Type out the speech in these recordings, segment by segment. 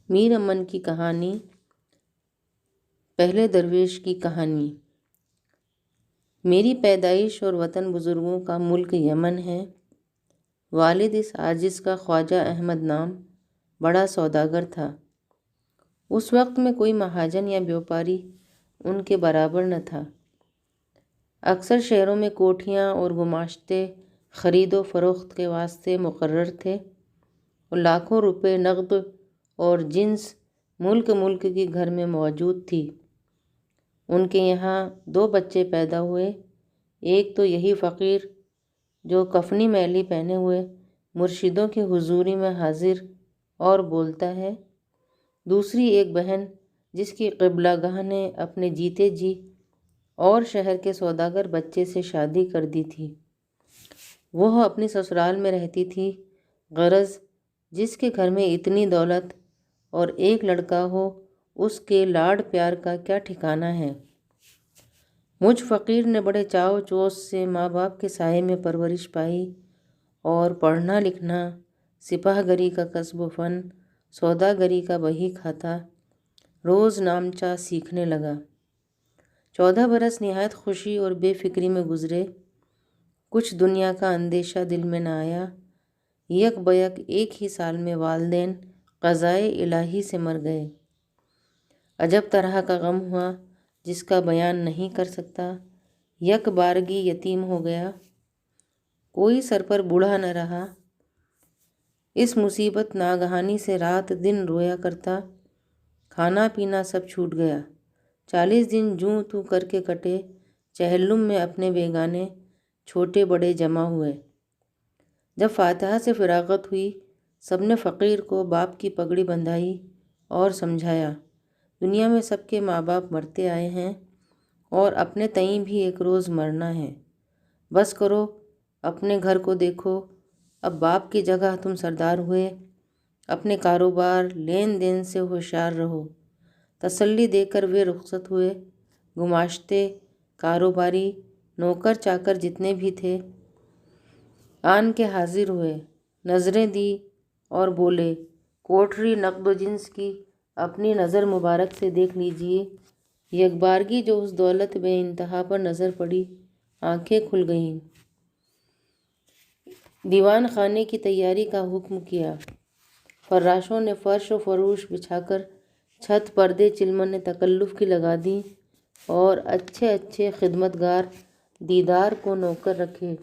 میر امن کی کہانی۔ پہلے درویش کی کہانی۔ میری پیدائش اور وطن بزرگوں کا ملک یمن ہے۔ والد اس عاجز کا خواجہ احمد نام بڑا سوداگر تھا۔ اس وقت میں کوئی مہاجن یا بیوپاری ان کے برابر نہ تھا۔ اکثر شہروں میں کوٹھیاں اور گماشتے خرید و فروخت کے واسطے مقرر تھے اور لاکھوں روپے نقد اور جنس ملک کے گھر میں موجود تھی۔ ان کے یہاں 2 بچے پیدا ہوئے۔ ایک تو یہی فقیر جو کفنی میلی پہنے ہوئے مرشدوں کی حضوری میں حاضر اور بولتا ہے، دوسری ایک بہن جس کی قبلہ گاہ نے اپنے جیتے جی اور شہر کے سوداگر بچے سے شادی کر دی تھی۔ وہ اپنی سسرال میں رہتی تھی، غرض جس کے گھر میں اتنی دولت اور ایک لڑکا ہو اس کے لاڈ پیار کا کیا ٹھکانہ ہے۔ مجھ فقیر نے بڑے چاو چوس سے ماں باپ کے سائے میں پرورش پائی اور پڑھنا لکھنا، سپاہ گری کا کسب و فن، سوداگری کا بہی کھاتا، روز نامچا سیکھنے لگا۔ 14 برس نہایت خوشی اور بے فکری میں گزرے۔ کچھ دنیا کا اندیشہ دل میں نہ آیا۔ یک بیک ایک ہی سال میں والدین قضائے الہی سے مر گئے۔ عجب طرح کا غم ہوا جس کا بیان نہیں کر سکتا۔ یک بارگی یتیم ہو گیا، کوئی سر پر بوڑھا نہ رہا۔ اس مصیبت ناگہانی سے رات دن رویا کرتا، کھانا پینا سب چھوٹ گیا۔ 40 دن جوں تو کر کے کٹے، چہلم میں اپنے بیگانے چھوٹے بڑے جمع ہوئے۔ جب فاتحہ سے فراغت ہوئی، سب نے فقیر کو باپ کی پگڑی بندھائی اور سمجھایا، دنیا میں سب کے ماں باپ مرتے آئے ہیں اور اپنے تئیں بھی ایک روز مرنا ہے۔ بس کرو، اپنے گھر کو دیکھو، اب باپ کی جگہ تم سردار ہوئے، اپنے کاروبار لین دین سے ہوشیار رہو۔ تسلی دے کر وہ رخصت ہوئے۔ گماشتے کاروباری نوکر چاکر جتنے بھی تھے آن کے حاضر ہوئے، نظریں دی اور بولے، کوٹھری نقد و جنس کی اپنی نظر مبارک سے دیکھ لیجئے۔ یکبارگی جو اس دولت بے انتہا پر نظر پڑی، آنکھیں کھل گئیں۔ دیوان خانے کی تیاری کا حکم کیا۔ فراشوں نے فرش و فروش بچھا کر چھت پردے چلمن تکلف کی لگا دیں اور اچھے خدمتگار دیدار کو نوکر رکھے۔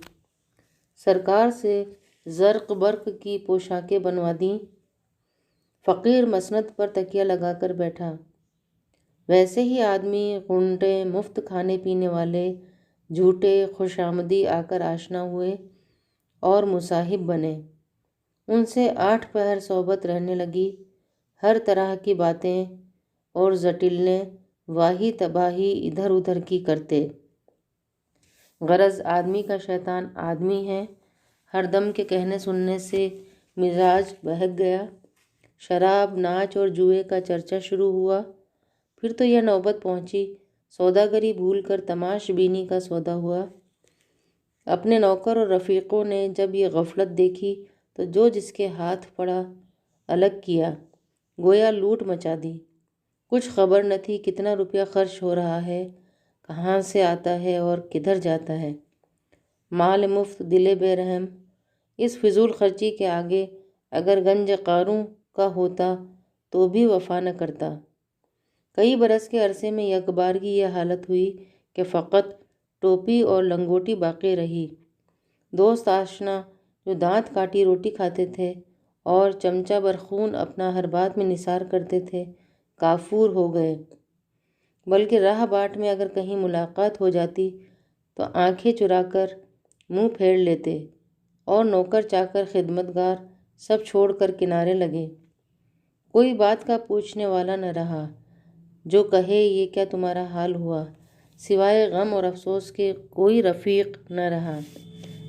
سرکار سے زرق برق کی پوشاکیں بنوا دیں۔ فقیر مسند پر تکیہ لگا کر بیٹھا۔ ویسے ہی آدمی غنڈے مفت کھانے پینے والے جھوٹے خوش آمدی آ کر آشنا ہوئے اور مصاحب بنے۔ ان سے 8 پہر صحبت رہنے لگی۔ ہر طرح کی باتیں اور زٹلنے واہی تباہی ادھر ادھر کی کرتے۔ غرض آدمی کا شیطان آدمی ہے۔ ہر دم کے کہنے سننے سے مزاج بہک گیا۔ شراب، ناچ اور جوئے کا چرچا شروع ہوا۔ پھر تو یہ نوبت پہنچی، سوداگری بھول کر تماش بینی کا سودا ہوا۔ اپنے نوکر اور رفیقوں نے جب یہ غفلت دیکھی تو جو جس کے ہاتھ پڑا الگ کیا، گویا لوٹ مچا دی۔ کچھ خبر نہ تھی کتنا روپیہ خرچ ہو رہا ہے، کہاں سے آتا ہے اور کدھر جاتا ہے۔ مال مفت، دل بے رحم۔ اس فضول خرچی کے آگے اگر گنج قاروں کا ہوتا تو بھی وفا نہ کرتا۔ کئی برس کے عرصے میں یک بارگی یہ حالت ہوئی کہ فقط ٹوپی اور لنگوٹی باقی رہی۔ دوست آشنا جو دانت کاٹی روٹی کھاتے تھے اور چمچہ بر خون اپنا ہر بات میں نثار کرتے تھے، کافور ہو گئے۔ بلکہ راہ باٹ میں اگر کہیں ملاقات ہو جاتی تو آنکھیں چرا کر منہ پھیر لیتے اور نوکر چاکر خدمتگار سب چھوڑ کر کنارے لگے۔ کوئی بات کا پوچھنے والا نہ رہا۔ جو کہے یہ کیا تمہارا حال ہوا، سوائے غم اور افسوس کے کوئی رفیق نہ رہا۔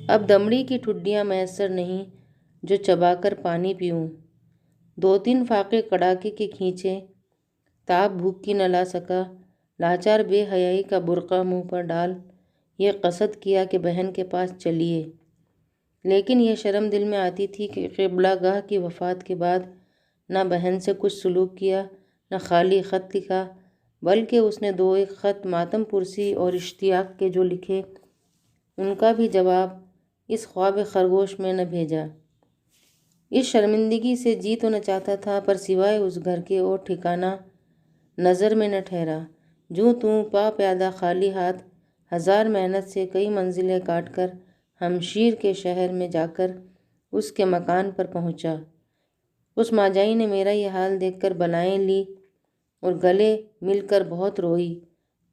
اب دمڑی کی ٹھڈیاں میسر نہیں جو چبا کر پانی پیوں۔ 2-3 فاقے کڑاکے کے کھینچے، تاب بھوک کی نہ لا سکا۔ لاچار بے حیائی کا برقع منہ پر ڈال یہ قصد کیا کہ بہن کے پاس چلیے۔ لیکن یہ شرم دل میں آتی تھی کہ قبلہ گاہ کی وفات کے بعد نہ بہن سے کچھ سلوک کیا، نہ خالی خط لکھا، بلکہ اس نے 2 خط ماتم پرسی اور اشتیاق کے جو لکھے، ان کا بھی جواب اس خواب خرگوش میں نہ بھیجا۔ اس شرمندگی سے جی تو نہ چاہتا تھا، پر سوائے اس گھر کے اور ٹھکانہ نظر میں نہ ٹھہرا۔ جوں توں پا پیادہ خالی ہاتھ 1000 محنت سے کئی منزلیں کاٹ کر ہمشیر کے شہر میں جا کر اس کے مکان پر پہنچا۔ اس ماجائی نے میرا یہ حال دیکھ کر بلائیں لی اور گلے مل کر بہت روئی،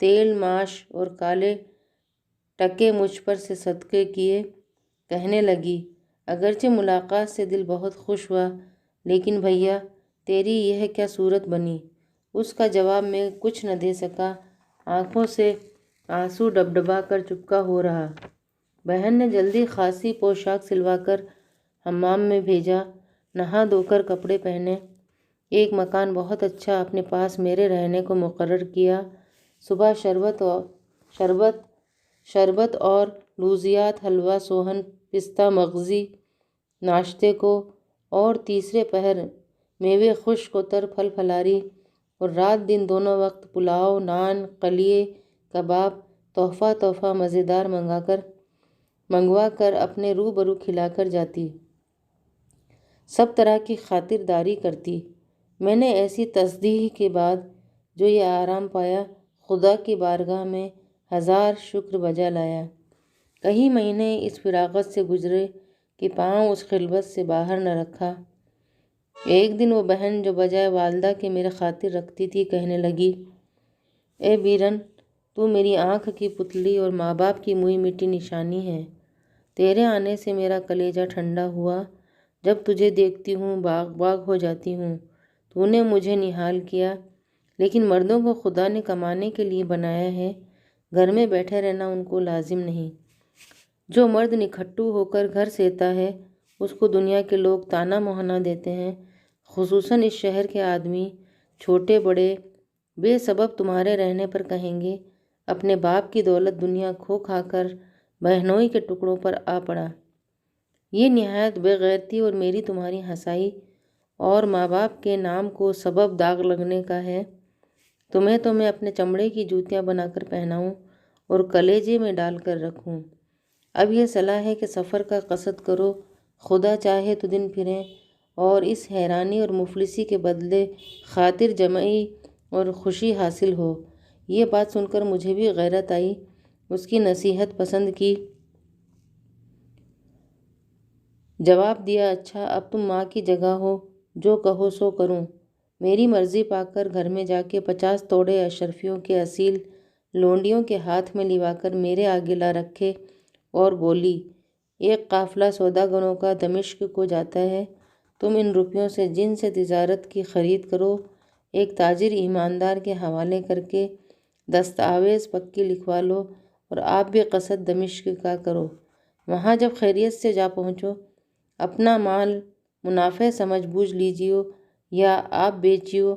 تیل ماش اور کالے ٹکے مجھ پر سے صدقے کیے، کہنے لگی، اگرچہ ملاقات سے دل بہت خوش ہوا، لیکن بھیا تیری یہ کیا صورت بنی؟ اس کا جواب میں کچھ نہ دے سکا، آنکھوں سے آنسو ڈبڈبا کر چپکا ہو رہا۔ بہن نے جلدی خاصی پوشاک سلوا کر حمام میں بھیجا، نہا دھو کر کپڑے پہنے، ایک مکان بہت اچھا اپنے پاس میرے رہنے کو مقرر کیا۔ صبح شربت اور لوزیات، حلوہ سوہن، پستہ مغزی ناشتے کو، اور تیسرے پہر میوے خشک و تر پھل پھلاری، اور رات دن دونوں وقت پلاؤ، نان، قلیے، کباب، تحفہ مزیدار منگوا کر اپنے روبرو کھلا کر جاتی، سب طرح کی خاطرداری کرتی۔ میں نے ایسی تصدیق کے بعد جو یہ آرام پایا، خدا کی بارگاہ میں 1000 شکر بجا لایا۔ کئی مہینے اس فراغت سے گزرے کہ پاؤں اس خلوت سے باہر نہ رکھا۔ ایک دن وہ بہن جو بجائے والدہ کے میرے خاطر رکھتی تھی، کہنے لگی، اے بیرن، تو میری آنکھ کی پتلی اور ماں باپ کی موئی مٹی نشانی ہے۔ تیرے آنے سے میرا کلیجہ ٹھنڈا ہوا، جب تجھے دیکھتی ہوں باغ ہو جاتی ہوں۔ تو نے مجھے نہال کیا، لیکن مردوں کو خدا نے کمانے کے لیے بنایا ہے، گھر میں بیٹھے رہنا ان کو لازم نہیں۔ جو مرد نکھٹو ہو کر گھر سیتا ہے، اس کو دنیا کے لوگ تانا مہنا دیتے ہیں، خصوصاً اس شہر کے آدمی، چھوٹے بڑے، بے سبب تمہارے رہنے پر کہیں گے، اپنے باپ کی دولت دنیا کھو کھا کر بہنوئی کے ٹکڑوں پر آ پڑا۔ یہ نہایت بے غیرتی اور میری تمہاری ہنسائی اور ماں باپ کے نام کو سبب داغ لگنے کا ہے۔ تمہیں تو میں اپنے چمڑے کی جوتیاں بنا کر پہناؤں اور کلیجے میں ڈال کر رکھوں۔ اب یہ صلاح ہے کہ سفر کا قصد کرو، خدا چاہے تو دن پھریں اور اس حیرانی اور مفلسی کے بدلے خاطر جمعی اور خوشی حاصل ہو۔ یہ بات سن کر مجھے بھی غیرت آئی، اس کی نصیحت پسند کی، جواب دیا، اچھا اب تم ماں کی جگہ ہو، جو کہو سو کروں۔ میری مرضی پا کر گھر میں جا کے 50 توڑے اشرفیوں کے اصیل لونڈیوں کے ہاتھ میں لوا کر میرے آگے لا رکھے اور بولی، ایک قافلہ سوداگروں کا دمشق کو جاتا ہے، تم ان روپیوں سے جن سے تجارت کی خرید کرو، ایک تاجر ایماندار کے حوالے کر کے دستاویز پکی لکھوا لو، اور آپ بھی قصد دمشق کا کرو۔ وہاں جب خیریت سے جا پہنچو، اپنا مال منافع سمجھ بوجھ لیجیو یا آپ بیچیو۔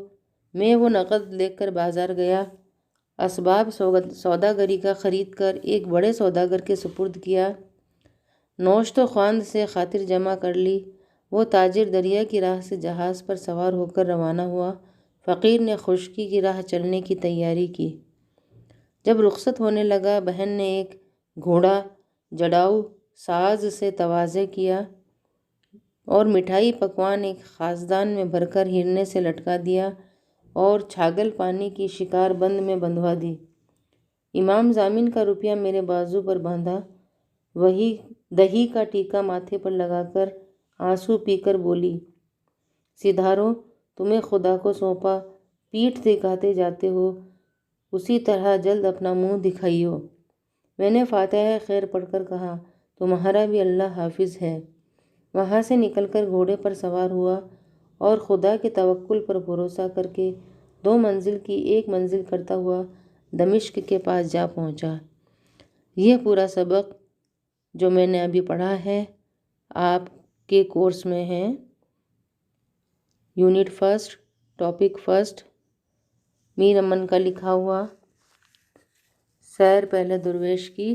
میں وہ نقد لے کر بازار گیا، اسباب سوداگری کا خرید کر ایک بڑے سوداگر کے سپرد کیا، نوشت و خواند سے خاطر جمع کر لی۔ وہ تاجر دریا کی راہ سے جہاز پر سوار ہو کر روانہ ہوا۔ فقیر نے خشکی کی راہ چلنے کی تیاری کی۔ جب رخصت ہونے لگا، بہن نے ایک گھوڑا جڑاؤ ساز سے تواضع کیا اور مٹھائی پکوان ایک خاصدان میں بھر کر ہرنے سے لٹکا دیا اور چھاگل پانی کی شکار بند میں بندھوا دی۔ امام ضامن کا روپیہ میرے بازو پر باندھا، وہی دہی کا ٹیکا ماتھے پر لگا کر آنسو پی کر بولی، سدھارو، تمہیں خدا کو سونپا، پیٹھ دکھاتے جاتے ہو، اسی طرح جلد اپنا منہ دکھائیو۔ میں نے فاتحہ خیر پڑھ کر کہا، تمہارا بھی اللہ حافظ ہے۔ وہاں سے نکل کر گھوڑے پر سوار ہوا اور خدا کے توکل پر بھروسہ کر کے 2 منزل کی 1 منزل کرتا ہوا دمشق کے پاس جا پہنچا۔ یہ پورا سبق جو میں نے ابھی پڑھا ہے آپ کے کورس میں ہے، یونٹ 1، ٹاپک 1، میر امن کا لکھا ہوا سیر پہلے درویش کی۔